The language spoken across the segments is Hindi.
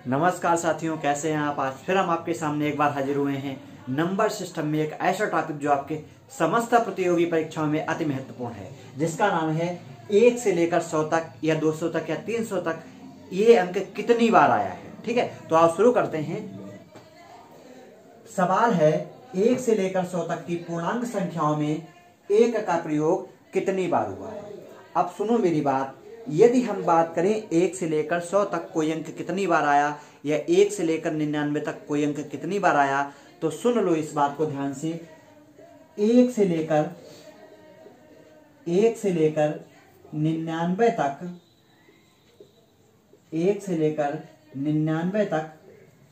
नमस्कार साथियों, कैसे हैं आप। आज फिर हम आपके सामने एक बार हाजिर हुए हैं नंबर सिस्टम में एक ऐसा टॉपिक जो आपके समस्त प्रतियोगी परीक्षाओं में अति महत्वपूर्ण है, जिसका नाम है 1 से लेकर 100 तक या 200 तक या 300 तक ये अंक कितनी बार आया है। ठीक है, तो आप शुरू करते हैं। सवाल है 1 से लेकर 100 तक की पूर्णांक संख्याओं में 1 का प्रयोग कितनी बार हुआ है। अब सुनो मेरी बात, यदि हम बात करें 1 से लेकर 100 तक कोई अंक कितनी बार आया या 1 से लेकर 99 तक कोई अंक कितनी बार आया, तो सुन लो इस बात को ध्यान से। 1 से लेकर 99 तक 1 से लेकर 99 तक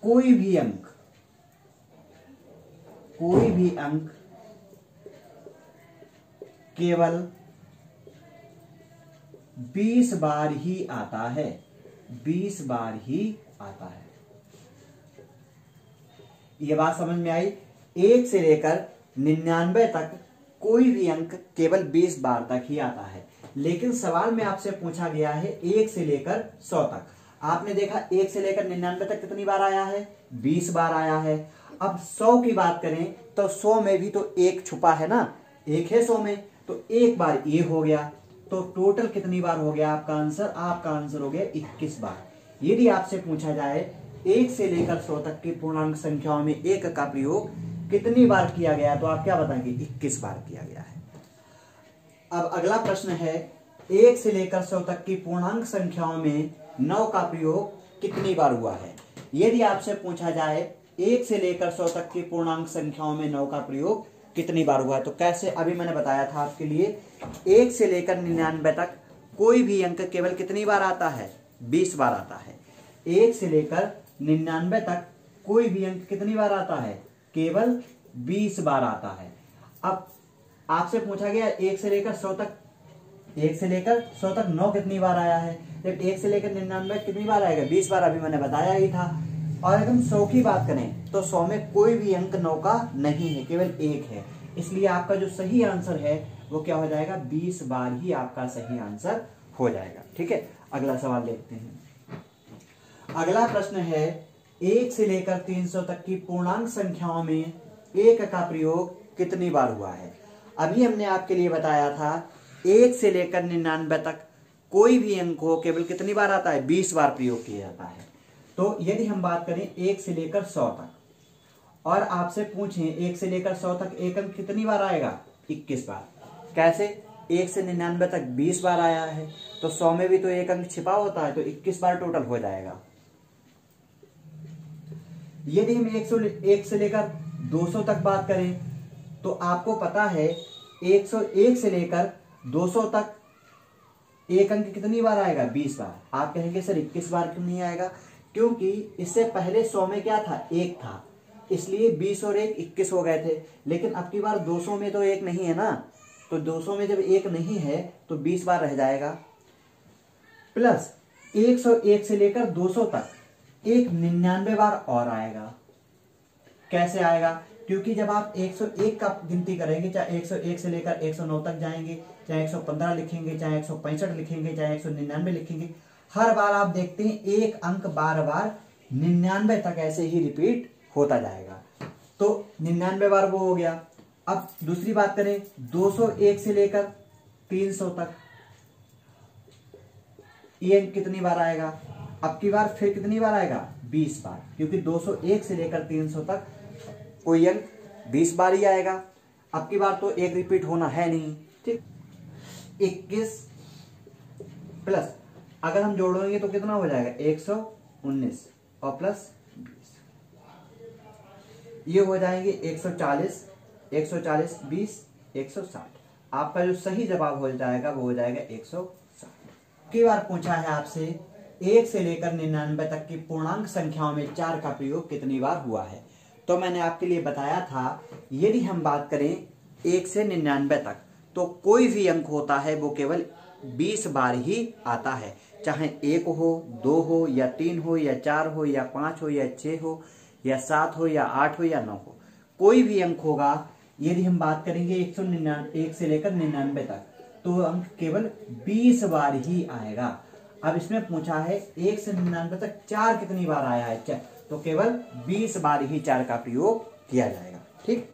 कोई भी अंक केवल 20 बार ही आता है। 20 बार ही आता है। यह बात समझ में आई। 1 से लेकर 99 तक कोई भी अंक केवल 20 बार तक ही आता है। लेकिन सवाल में आपसे पूछा गया है 1 से लेकर 100 तक। आपने देखा 1 से लेकर 99 तक कितनी बार आया है, 20 बार आया है। अब 100 की बात करें तो 100 में भी तो 1 छुपा है ना, 1 है 100 में, तो 1 बार ये हो गया। तो टोटल कितनी बार हो गया आपका आंसर हो गया 21 बार। यदि आपसे पूछा जाए 1 से लेकर 100 तक की पूर्णांक संख्याओं में 1 का प्रयोग कितनी बार किया गया, तो आप क्या बताएंगे, 21 बार किया गया है। अब अगला प्रश्न है 1 से लेकर 100 तक की पूर्णांक संख्याओं में 9 का प्रयोग कितनी बार हुआ है। यदि आपसे पूछा जाए 1 से लेकर 100 तक की पूर्णांक संख्याओं में 9 का प्रयोग कितनी बार हुआ है, तो कैसे, अभी मैंने बताया था आपके लिए। 1 से लेकर 99 तक कोई भी अंक केवल कितनी बार आता है, 20 बार आता है। 1 से लेकर 99 तक कोई भी अंक कितनी बार आता है, केवल 20 बार आता है। अब आपसे पूछा गया 1 से लेकर 100 तक 9 कितनी बार आया है। जब 1 से लेकर 99 कितनी बार आएगा, 20 बार, अभी मैंने बताया ही था। और अगर हम 100 की बात करें तो 100 में कोई भी अंक 9 का नहीं है, केवल 1 है। इसलिए आपका जो सही आंसर है वो क्या हो जाएगा, 20 बार ही आपका सही आंसर हो जाएगा। ठीक है, अगला सवाल देखते हैं। अगला प्रश्न है 1 से लेकर 300 तक की पूर्णांक संख्याओं में 1 का प्रयोग कितनी बार हुआ है। अभी हमने आपके लिए बताया था 1 से लेकर 99 तक कोई भी अंक हो केवल कितनी बार आता है, 20 बार प्रयोग किया जाता है। तो यदि हम बात करें 1 से लेकर 100 तक और आपसे पूछें 1 से लेकर 100 तक एक अंक कितनी बार आएगा, 21 बार। कैसे, 1 से 99 तक 20 बार आया है, तो 100 में भी तो एक अंक छिपा होता है, तो 21 बार टोटल हो जाएगा। यदि हम 1 से लेकर 200 तक बात करें तो आपको पता है 101 से लेकर 200 तक एक अंक कितनी बार आएगा, 20 बार। आप कहेंगे सर 21 बार क्यों नहीं आएगा, क्योंकि इससे पहले 100 में क्या था, 1 था, इसलिए 20 और 1 21 हो गए थे। लेकिन अब की बार 200 में तो 1 नहीं है ना, तो 200 में जब 1 नहीं है तो 20 बार रह जाएगा। प्लस 101 से लेकर 200 तक एक 99 बार और आएगा। कैसे आएगा, क्योंकि जब आप 101 का गिनती करेंगे, चाहे 101 से लेकर 109 तक जाएंगे, चाहे 115 लिखेंगे, चाहे 165 लिखेंगे, चाहे 199 लिखेंगे, हर बार आप देखते हैं एक अंक बार बार 99 तक ऐसे ही रिपीट होता जाएगा। तो 99 बार वो हो गया। अब दूसरी बात करें 201 से लेकर 300 तक ये अंक कितनी बार आएगा, अब की बार फिर कितनी बार आएगा, 20 बार, क्योंकि 201 से लेकर 300 तक कोई अंक 20 बार ही आएगा। अब की बार तो एक रिपीट होना है नहीं। ठीक, 21 प्लस अगर हम जोड़ेंगे तो कितना हो जाएगा, 119 और प्लस 20, ये हो जाएंगे 140, 20, 160। आपका जो सही जवाब हो जाएगा वो हो जाएगा 160। कई बार पूछा है आपसे 1 से लेकर 99 तक की पूर्णांक संख्याओं में 4 का प्रयोग कितनी बार हुआ है। तो मैंने आपके लिए बताया था यदि हम बात करें 1 से 99 तक तो कोई भी अंक होता है वो केवल 20 बार ही आता है, चाहे 1 हो, 2 हो या 3 हो या 4 हो या 5 हो या 6 हो या 7 हो या 8 हो या 9 हो, कोई भी अंक होगा। यदि हम बात करेंगे 1 से लेकर 99 तक तो अंक केवल 20 बार ही आएगा। अब इसमें पूछा है 1 से 99 तक 4 कितनी बार आया है, तो केवल 20 बार ही 4 का प्रयोग किया जाएगा। ठीक।